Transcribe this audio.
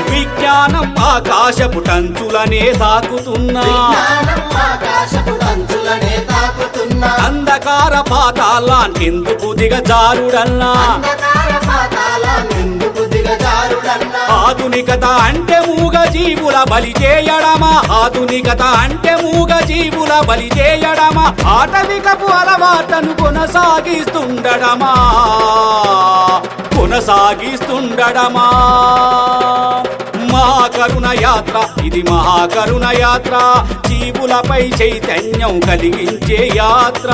విజ్ఞానం ఆకాశపు టంచులనే తాకుతున్నా, అంధకార పాతాళాన్నెందుకు దిగజారుడన్నా, ఆధునికత అంటే మూగ జీవుల బలి చేయడమా, ఆధునికత అంటే మూగ జీవుల బలి చేయడమా, ఆటవికపు అలవాట్లను కొనసాగిస్తుండడమా మహాకరుణ యాత్ర, ఇది మహాకరుణ యాత్ర, జీవులపై చైతన్యం కలిగించే యాత్ర.